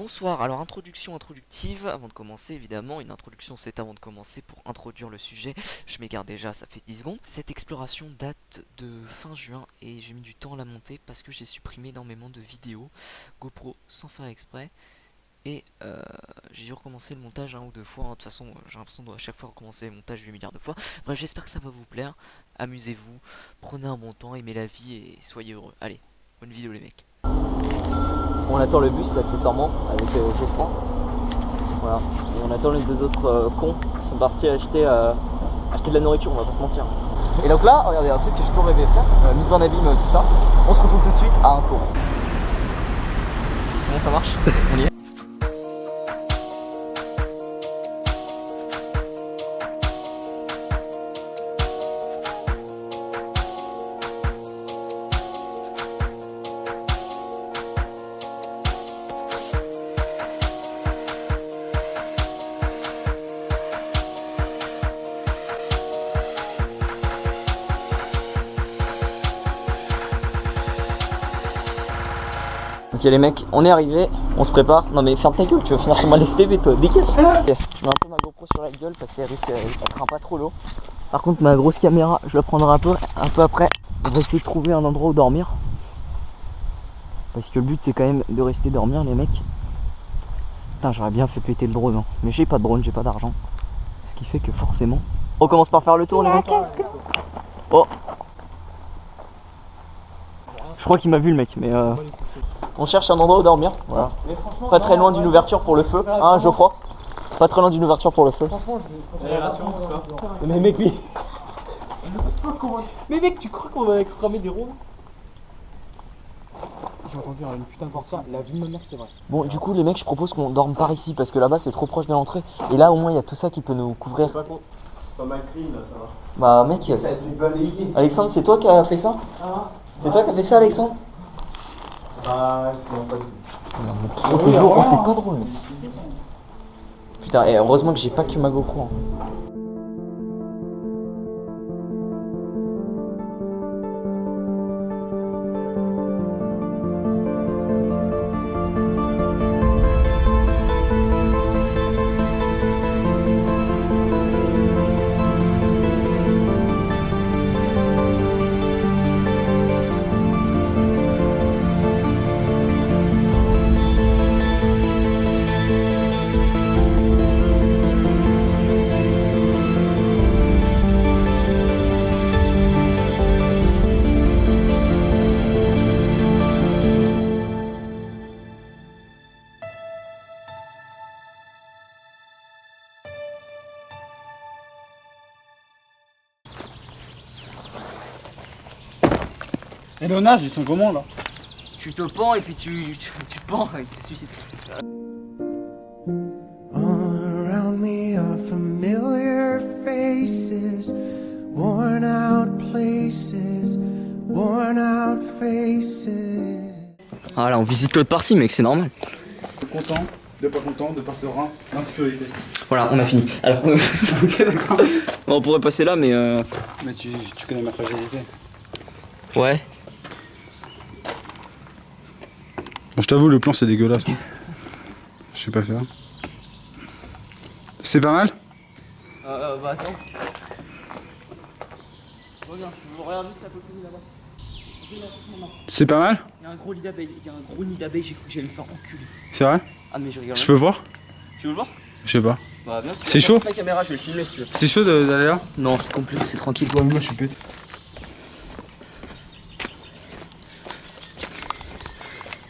Bonsoir, alors introduction introductive, avant de commencer évidemment, une introduction c'est avant de commencer pour introduire le sujet, je m'égare déjà, ça fait 10 secondes. Cette exploration date de fin juin et j'ai mis du temps à la monter parce que j'ai supprimé énormément de vidéos GoPro sans faire exprès. Et j'ai dû recommencer le montage un ou deux fois, de toute façon j'ai l'impression de à chaque fois recommencer le montage 8 milliards de fois. Bref, j'espère que ça va vous plaire, amusez-vous, prenez un bon temps, aimez la vie et soyez heureux. Allez, bonne vidéo les mecs. On attend le bus accessoirement avec Geoffroy. Voilà. Et on attend les deux autres cons qui sont partis acheter de la nourriture, on va pas se mentir. Et donc là, regardez un truc que j'ai toujours rêvé de faire, mise en abîme, tout ça. On se retrouve tout de suite à un cours. C'est bon, ça marche? On y est. Ok les mecs, on est arrivé, on se prépare. Non mais ferme ta gueule, tu vas finir sur ma LSTV toi, dégage. Okay. Je mets un peu ma GoPro sur la gueule parce qu'elle risque, elle craint pas trop l'eau. Par contre ma grosse caméra, je la prendrai un peu après. On va essayer de trouver un endroit où dormir. Parce que le but c'est quand même de rester dormir les mecs. Putain, j'aurais bien fait péter le drone, hein. Mais j'ai pas de drone, j'ai pas d'argent. Ce qui fait que forcément... On commence par faire le tour les mecs. Oh. Je crois qu'il m'a vu le mec, mais on cherche un endroit où dormir, voilà. Pas très loin d'une ouverture pour le feu, hein Geoffroy? Pas très loin d'une ouverture pour le feu. Mais mec, lui... Mais mec, tu crois qu'on va cramer des ronds? J'ai entendu une putain de porte, la vie de ma mère, c'est vrai. Bon, du coup les mecs, je propose qu'on dorme par ici parce que là-bas c'est trop proche de l'entrée. Et là au moins il y a tout ça qui peut nous couvrir. C'est pas mal clean là, ça va. Bah mec, Alexandre, c'est toi qui as fait ça? C'est toi qui as fait ça Alexandre? Bah, non, pas du tout. Oh t'es lourd, oh, t'es pas drôle. Putain, et heureusement que j'ai pas que ma GoPro. Hein. Et le nage, ils sont comment là? Tu te pends et puis tu te pends avec tes suicides. All around me are familiar faces, worn out places, worn out faces. Ah là on visite l'autre partie mec, c'est normal. Content, de pas content, de pas serein, l'insécurité. Voilà, on a fini. Alors, Ok, d'accord. on pourrait passer là mais Mais tu connais ma fragilité. ouais. Bon, je t'avoue, le plan c'est dégueulasse. Hein. Je sais pas faire. C'est pas mal? Bah attends. Regarde, je regarde juste à peu près là-bas. C'est pas mal? Il y a un gros nid d'abeilles, j'ai cru que j'allais me faire enculer. C'est vrai? Ah mais je rigole. Je peux voir? Tu veux le voir? Je sais pas. Bah bien sûr. C'est chaud? La caméra, je vais le filmer si tu veux. C'est chaud d'aller là? Non, c'est complet, c'est tranquille. Ouais, moi je suis pété.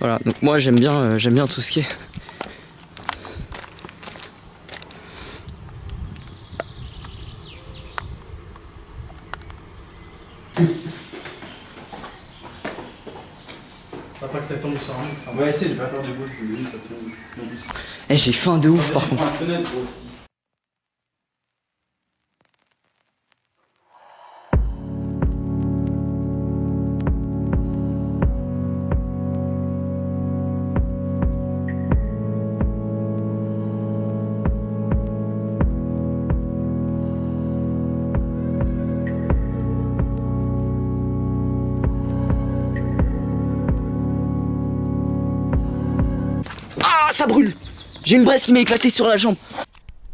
Voilà, donc moi j'aime bien tout ce qui est. Pas que ça tombe sur un mec, ça. Ouais, essaye, je vais pas faire de bruit, je ça tombe. Eh, j'ai faim de ouf par contre. Fenêtre, gros. ça brûle. J'ai une braise qui m'est éclatée sur la jambe.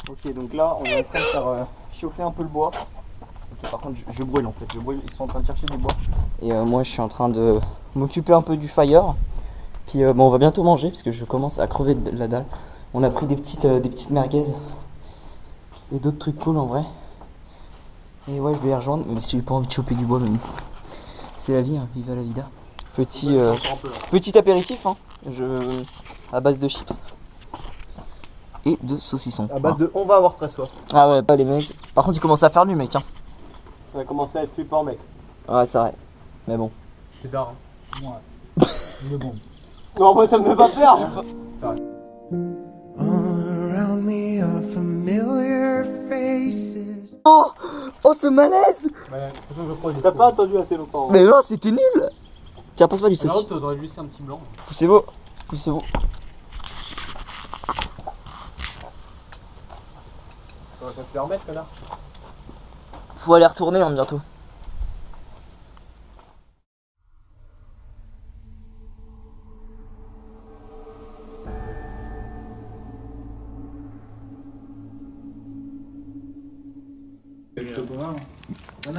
Ok, donc là, on est en train de faire chauffer un peu le bois. Ok, par contre, je brûle en fait. Je brûle, ils sont en train de chercher du bois. Et moi, je suis en train de m'occuper un peu du fire. Puis bon, on va bientôt manger parce que je commence à crever de la dalle. On a pris des petites merguez. Et d'autres trucs cool en vrai. Et ouais, je vais les rejoindre, même si j'ai pas envie de choper du bois même. C'est la vie, hein, viva la vida. Petit apéritif, hein, à base de chips. Et de saucissons. À base de on va avoir très soif. Ah ouais, pas les mecs. Par contre, il commence à faire nuit, mec. Hein. Ça va commencer à être flippant, mec. Ouais, c'est vrai. Mais bon. C'est d'art. Hein. Ouais. Mais bon. Non, moi ça me fait pas peur. All around me are familiar faces. Oh, ce malaise. T'as pas attendu assez longtemps. Hein. Mais non, c'était nul. Tiens, passe pas du saucisson. Alors, t'aurais dû laisser un petit blanc. Poussez-vous. Poussez-vous. Ça va pas te permettre, connard. Faut aller retourner hein, bientôt.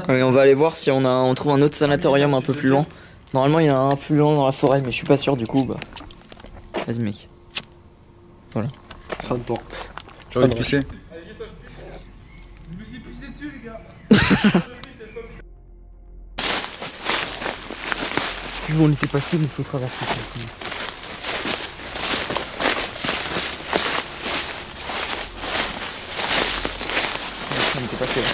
Ouais, on va aller voir si on trouve un autre sanatorium un peu plus loin. Normalement il y en a un plus loin dans la forêt mais je suis pas sûr du coup bah. Vas-y mec. Voilà. Fin de pont. J'ai envie de pisser. Je me suis pissé dessus les gars. Plus on était passé mais il faut traverser. On était passé là.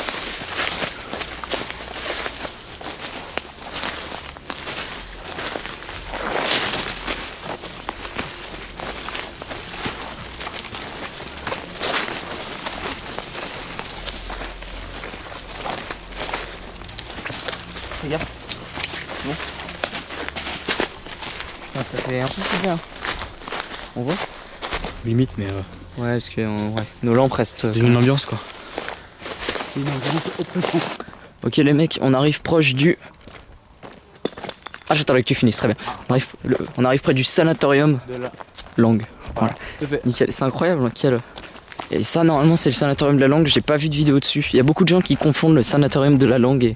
Regarde. Bon. Putain, ça fait un peu plus bien. On voit? Limite, mais Ouais, parce que ouais, nos lampes restent. une ambiance quoi. Ok les mecs, on arrive proche du... Ah j'attendais que tu finisses, très bien. On arrive près du sanatorium De la Langue. Voilà. tout à fait. Nickel, c'est incroyable. Nickel. Et ça normalement c'est le sanatorium de la Langue, j'ai pas vu de vidéo dessus. Il y a beaucoup de gens qui confondent le sanatorium de la Langue et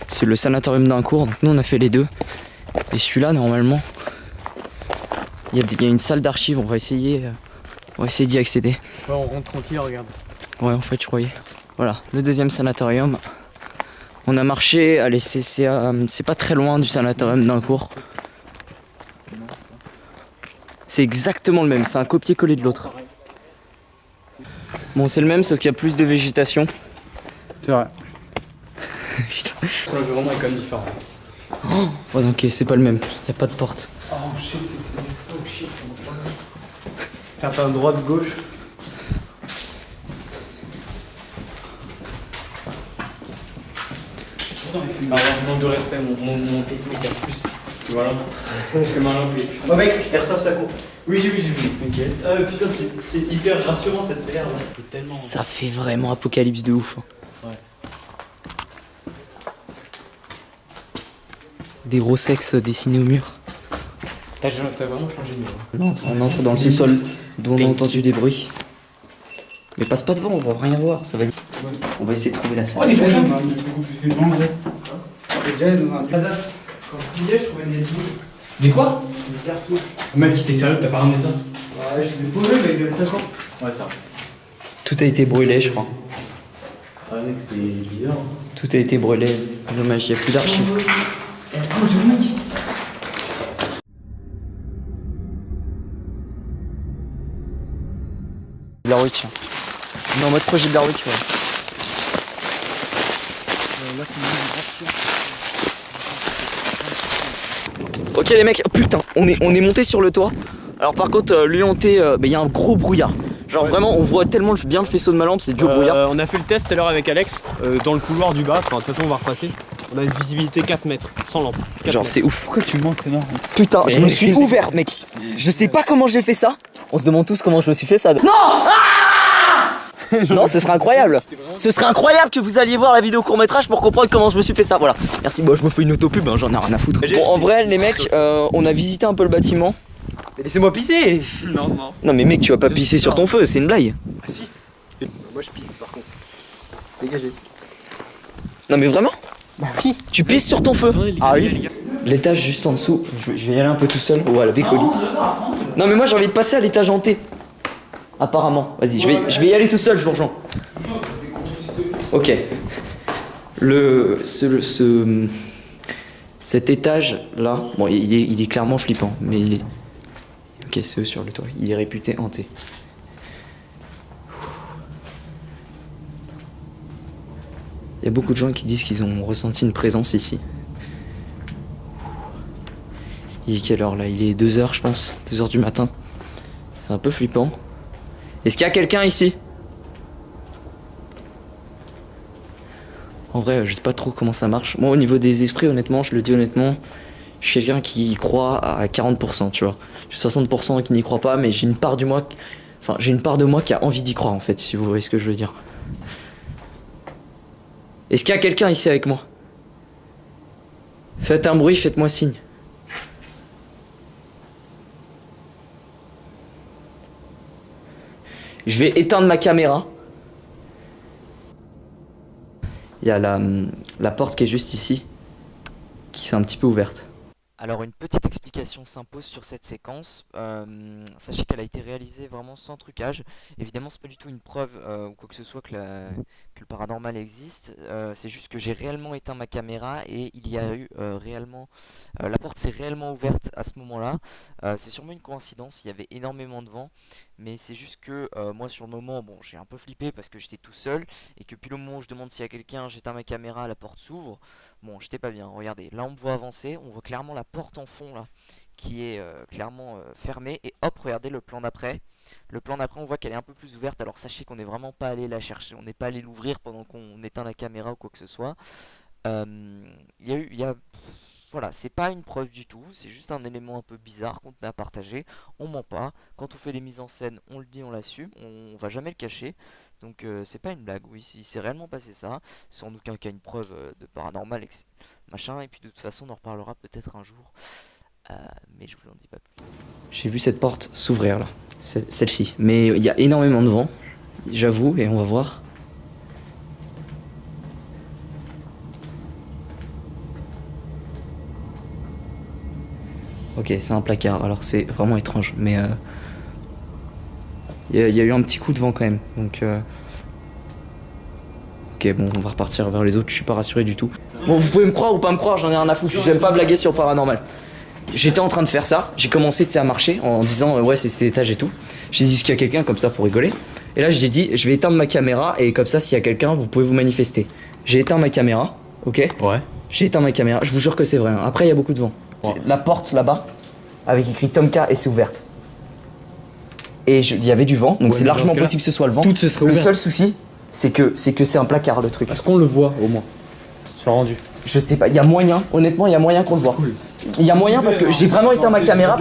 c'est le sanatorium d'un cours. Donc nous on a fait les deux. Et celui-là normalement, il y a une salle d'archives, on va essayer d'y accéder. Ouais, on rentre tranquille, regarde. Ouais en fait je croyais. Voilà, le deuxième sanatorium. On a marché, allez c'est pas très loin du sanatorium d'un cours. C'est exactement le même, c'est un copier-coller de l'autre. Bon c'est le même sauf qu'il y a plus de végétation. C'est vrai. Putain. L'environnement est quand même différent. Oh ok c'est pas le même, y a pas de porte. Oh shit, t'as pas un droite gauche. Manque de respect, mon technique a plus. Voilà. Parce que ma lampe est. Oh mec, airsoft à court. Oui, j'ai vu. T'inquiète. Ah putain, c'est hyper rassurant cette merde. Tellement. Ça fait vraiment apocalypse de ouf. Ouais. Des gros sexes dessinés au mur. T'as vraiment changé de mur. Non, on entre dans le sous-sol d'où on a entendu des bruits. Mais passe pas devant, on va rien voir, ça va vite. On va essayer de trouver la salle. Oh, des fourchettes. Déjà dans un plaza. Quand je disais, je trouvais des boules. Des quoi? Des cartouches. Mec, t'es sérieux, t'as pas ramené ça? Ouais, je les ai posés, mais il y avait 5 ans. Ouais, ça. Tout a été brûlé, je crois. Ah, mec, c'est bizarre. Tout a été brûlé. Dommage, il n'y a plus d'archives. Oh, j'ai mec. Blair Witch. On est en mode projet Blair Witch, ouais. Ok les mecs, oh, putain, on est monté sur le toit. Alors par contre, l'UNT, il y a un gros brouillard. Genre vraiment, on voit tellement bien le faisceau de ma lampe, c'est du brouillard. On a fait le test tout à l'heure avec Alex, dans le couloir du bas. Enfin, de toute façon, on va repasser. On a une visibilité 4 mètres, sans lampe. Genre c'est ouf. Pourquoi tu mens, connard? Putain, je me suis ouvert, mec. Je sais pas comment j'ai fait ça. On se demande tous comment je me suis fait ça. Non non, ce serait incroyable. Ce serait incroyable que vous alliez voir la vidéo court-métrage pour comprendre comment je me suis fait ça. Voilà. Merci. Bon, je me fais une autopub, hein, j'en ai rien à foutre. Bon, en vrai, les mecs, on a visité un peu le bâtiment. Mais laissez-moi pisser. Non, non. Non mais mec, tu vas pas C'est pisser sur ça. ton feu, c'est une blague. Ah si. Moi je pisse par contre. Dégagez. Non mais vraiment? Bah oui. Tu pisses sur ton feu? Ah oui. L'étage juste en dessous, je vais y aller un peu tout seul. Voilà, Bécoli. Non mais moi j'ai envie de passer à l'étage hanté. Apparemment, vas-y, je vais y aller tout seul, je vous rejoins. Ok. Cet étage là, bon il est clairement flippant, mais il est... Ok, c'est eux sur le toit, il est réputé hanté. Il y a beaucoup de gens qui disent qu'ils ont ressenti une présence ici. Il est quelle heure là? Il est 2h je pense, 2h du matin. C'est un peu flippant. Est-ce qu'il y a quelqu'un ici? En vrai, je sais pas trop comment ça marche. Moi au niveau des esprits, honnêtement, je le dis honnêtement, je suis quelqu'un qui y croit à 40%, tu vois. J'ai 60% qui n'y croit pas, mais j'ai une part de moi qui a envie d'y croire en fait, si vous voyez ce que je veux dire. Est-ce qu'il y a quelqu'un ici avec moi? Faites un bruit, faites-moi signe. Je vais éteindre ma caméra. Il y a la porte qui est juste ici, qui s'est un petit peu ouverte. Alors une petite explication s'impose sur cette séquence. Sachez qu'elle a été réalisée vraiment sans trucage. Évidemment c'est pas du tout une preuve ou quoi que ce soit que le paranormal existe. C'est juste que j'ai réellement éteint ma caméra et il y a eu réellement... la porte s'est réellement ouverte à ce moment-là. C'est sûrement une coïncidence, il y avait énormément de vent. Mais c'est juste que moi sur le moment, bon j'ai un peu flippé parce que j'étais tout seul. Et que puis le moment où je demande s'il y a quelqu'un, j'éteins ma caméra, la porte s'ouvre. Bon j'étais pas bien, regardez, là on me voit avancer, on voit clairement la porte en fond là qui est clairement fermée. Et hop, regardez le plan d'après. Le plan d'après on voit qu'elle est un peu plus ouverte. Alors sachez qu'on n'est vraiment pas allé la chercher, on n'est pas allé l'ouvrir pendant qu'on éteint la caméra ou quoi que ce soit. Voilà, c'est pas une preuve du tout, c'est juste un élément un peu bizarre qu'on tenait à partager. On ment pas, quand on fait des mises en scène, on le dit, on l'assume, on va jamais le cacher. Donc c'est pas une blague, oui, il s'est réellement passé ça. Sans aucun cas une preuve de paranormal, machin. Et puis de toute façon, on en reparlera peut-être un jour. Mais je vous en dis pas plus. J'ai vu cette porte s'ouvrir là, celle-ci. Mais il y a énormément de vent, j'avoue, et on va voir. Ok, c'est un placard, alors c'est vraiment étrange, mais il y a eu un petit coup de vent quand même, donc ok, bon, on va repartir vers les autres, je suis pas rassuré du tout. Bon, vous pouvez me croire ou pas me croire, j'en ai rien à foutre, j'aime pas blaguer sur le paranormal. J'étais en train de faire ça, j'ai commencé à marcher en disant ouais c'est cet étage et tout. J'ai dit est-ce qu'il y a quelqu'un comme ça pour rigoler. Et là j'ai dit je vais éteindre ma caméra et comme ça s'il y a quelqu'un vous pouvez vous manifester. J'ai éteint ma caméra, ok? Ouais. J'ai éteint ma caméra, je vous jure que c'est vrai, hein. Après il y a beaucoup de vent. Ouais. La porte là-bas, avec écrit Tomka et c'est ouverte. Et il y avait du vent, donc Ouais, c'est mais largement dans ce cas-là, possible que ce soit le vent. tout se serait Le ouvert. seul souci, c'est que c'est un placard le truc. Est-ce qu'on le voit au moins sur le rendu? Je sais pas, il y a moyen, honnêtement, il y a moyen qu'on le voit. Il y a moyen parce que j'ai vraiment éteint ma caméra.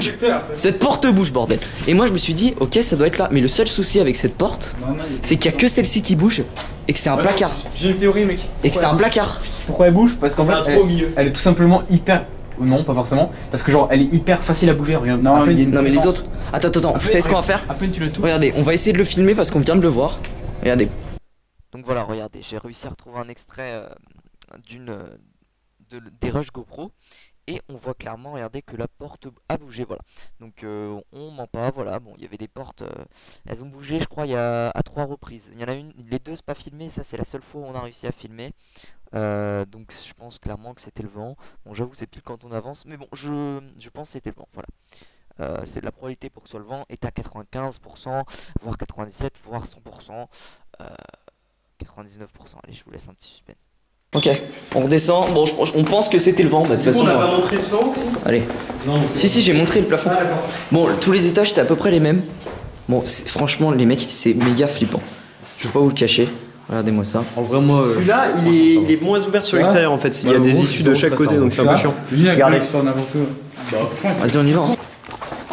Cette porte bouge, bordel. Et moi je me suis dit, ok, ça doit être là. Mais le seul souci avec cette porte, c'est qu'il y a que celle-ci qui bouge et que c'est un placard. J'ai une théorie, mec. Et que c'est un placard. Pourquoi elle bouge? Parce qu'en Elle fait, est trop au milieu. elle est tout simplement hyper. Non, pas forcément. Parce que genre, elle est hyper facile à bouger. Regarde. Non, à peine, il y a une Non mais les différence. autres. Attends, vous savez ce qu'on va faire? À peine tu la touches. Regardez, on va essayer de le filmer parce qu'on vient de le voir. Regardez. Donc voilà, regardez, j'ai réussi à retrouver un extrait des rushs GoPro. Et on voit clairement, regardez, que la porte a bougé, voilà. Donc on ment pas, voilà. Bon, il y avait des portes, elles ont bougé, je crois, à 3 reprises. Il y en a une, les deux c'est pas filmé, ça c'est la seule fois où on a réussi à filmer. Donc je pense clairement que c'était le vent. Bon, j'avoue, c'est pile quand on avance, mais bon, je pense que c'était le vent, voilà. C'est de la probabilité pour que ce soit le vent est à 95%, voire 97%, voire 100%, 99%. Allez, je vous laisse un petit suspense. Ok, on redescend. Bon, on pense que c'était le vent. Bah, de toute façon. On n'a pas montré le plan aussi? Allez. Non, mais Si, j'ai montré le plafond. Ah d'accord. Bon, tous les étages, c'est à peu près les mêmes. Bon, franchement, les mecs, c'est méga flippant. Je vais pas vous le cacher. Regardez-moi ça. En vrai, moi. Là, il est moins ouvert sur l'extérieur en fait. Il y a des issues de chaque côté donc c'est un peu chiant. Regardez. Qui sort n'importe où. Vas-y, on y va. Hein.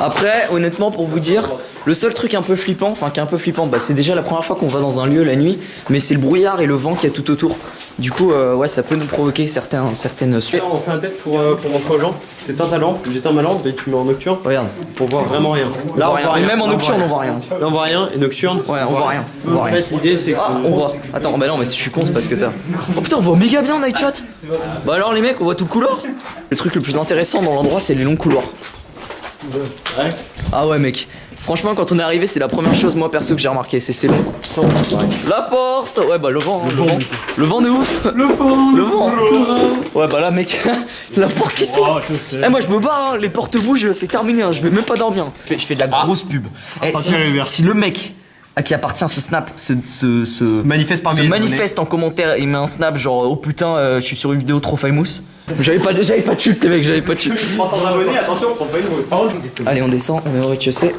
Après, honnêtement, pour vous dire, le seul truc un peu flippant, enfin qui est un peu flippant, bah, c'est déjà la première fois qu'on va dans un lieu la nuit, mais c'est le brouillard et le vent qu'il y a tout autour. Du coup, ouais, ça peut nous provoquer certaines suites. On fait un test pour montrer aux gens. T'éteins ta lampe, j'éteins ma lampe et tu mets en nocturne. Regarde. Pour voir vraiment rien. Là, on voit rien. Même en nocturne, on voit rien. Là, on voit rien et nocturne. Ouais, on voit rien. On voit En rien. fait, l'idée c'est que. Ah, on voit. Attends, bah non, mais si je suis con, c'est parce que t'as. Oh putain, on voit méga bien en night shot. Bah alors, les mecs, on voit tout le couloir. Le truc le plus intéressant dans l'endroit, c'est les longs couloirs. Ouais. Ah ouais, mec. Franchement, quand on est arrivé, c'est la première chose, moi perso, que j'ai remarqué. C'est long. La porte. Ouais, bah le vent. Hein, le vent de ouf. Le vent. Ouais, bah là, mec, la porte qui s'ouvre. Eh, moi, je me barre. Hein. Les portes bougent, c'est terminé. Hein. Je vais même pas dormir. Je fais de la grosse pub. Eh, si le mec à qui appartient ce snap se manifeste en commentaire, il met un snap genre oh putain, je suis sur une vidéo trop famous. J'avais pas de chute, les mecs, j'avais pas de chute. 300 abonnés, attention, prends pas une rose. Allez, on descend, on est au rez-de-chaussée.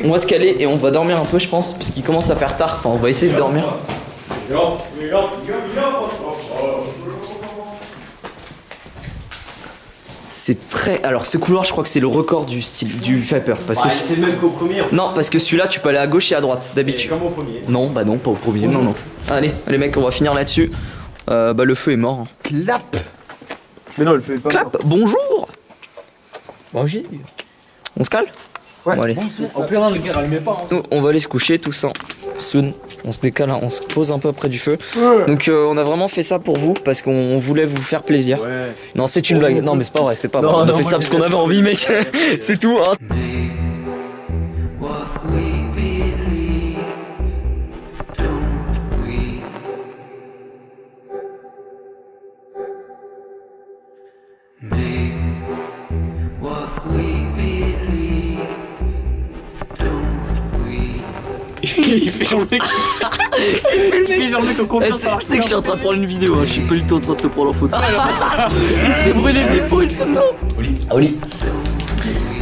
On va se caler et on va dormir un peu, je pense, parce qu'il commence à faire tard. Enfin, on va essayer de dormir. C'est très. Alors, ce couloir, je crois que c'est le record du style du Viper. Parce que. C'est le même qu'au premier. Non, parce que celui-là, tu peux aller à gauche et à droite, d'habitude. Comme au premier. Non, bah non, pas au premier. Non. Allez, les mecs, on va finir là-dessus. Bah, le feu est mort. Clap. Mais non, le feu est pas. Clap, bonjour. Bonjour. On se cale? Ouais. Bon, allez. En plus, non, les gars, allumez pas. Hein. Nous, on va aller se coucher tous ça. Soon. On se décale, hein, on se pose un peu près du feu. Donc on a vraiment fait ça pour vous parce qu'on voulait vous faire plaisir. Ouais. Non, c'est une blague. Non, mais c'est pas vrai, c'est pas vrai. On a fait ça parce qu'on avait envie, mec. C'est tout. Hein. Il fait genre le mec. Il fait genre le mec au complet. Tu sais que je suis en train de prendre une vidéo, hein. Je suis pas du tout en train de te prendre en photo. Il s'est brûlé les pour une photo. Oli.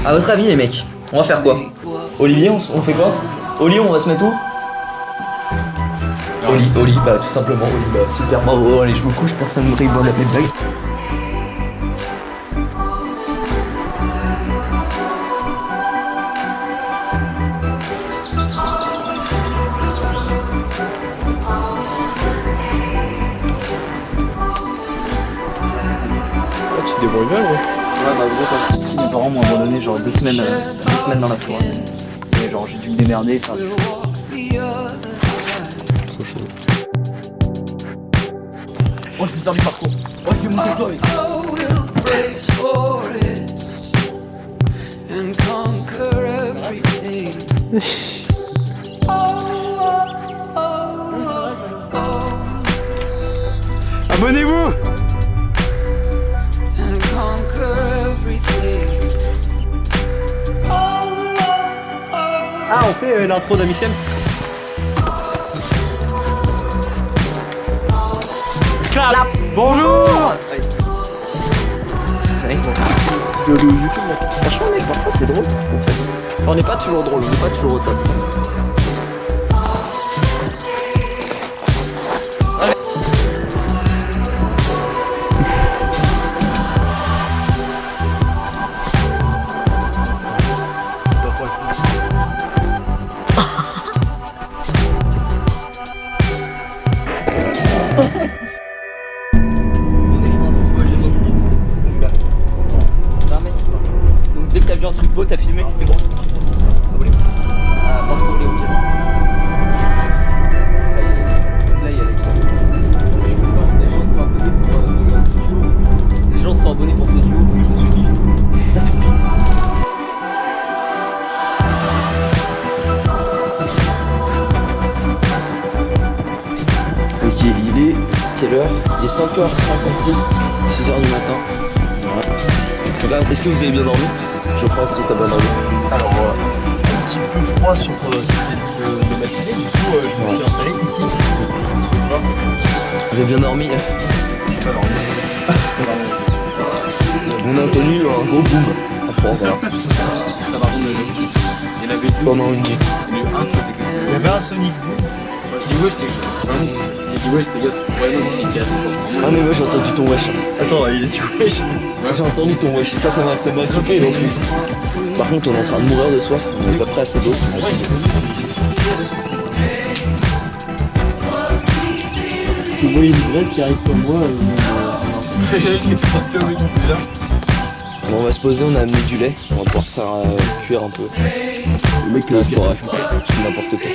À votre avis, les mecs, on va faire quoi? Olivier, on fait quoi? Oli, on va se mettre où? Oli, bah tout simplement, Oli, bah super, bravo, allez, je me couche, personne ne rigole à mes blagues. Tu te débrouilles bien, gros. Ouais, bah gros, quand j'étais petit, mes parents m'ont abandonné genre 2 semaines dans la forêt. Et genre j'ai dû me démerder. Trop chaud. Oh, je me sers du parcours. Oh, je vais monter toi avec. Abonnez-vous. Ah, on fait l'intro d'Amixem. Clap. Bonjour. Franchement, mec, parfois c'est drôle ce qu'on fait. Enfin, on n'est pas toujours drôle, on n'est pas toujours au top. Donc dès que t'as vu un truc beau, t'as filmé, c'est bon. Abonnez. Ah, pas trop, ok. Là, il y a les gens sont abonnés pour ce duo. Les gens sont abonnés pour ce duo, ça suffit. Ça suffit. Ok, il est quelle heure? Il est 5h56, 6h du matin. Voilà. Est-ce que vous avez bien dormi? Je crois si t'as bien dormi. Alors, un petit peu froid sur le matinée, du coup, je me suis installé ici. Vous avez bien dormi? J'ai pas dormi. On a entendu un gros boom. À 3, voilà. Ça va rendre le jeu. Il y en avait deux. Pendant une nuit. Il y en a eu un qui était Il y avait un Sonic Boom. Moi je dis wesh, c'est vraiment. Si j'ai dit wesh, les gars, c'est vraiment c'est une casse. Ah mais moi j'ai entendu ton wesh. Attends, il est dit wesh. J'ai entendu ton wesh, ça m'a choqué donc. Par contre on est en train de mourir de soif, on est à peu près assez d'eau. Tu vois une brette qui arrive sur moi. Qui était pas théorique déjà. On va se poser, on a amené du lait, on va pouvoir faire cuire un peu. Le mec là, pour rajouter n'importe quoi.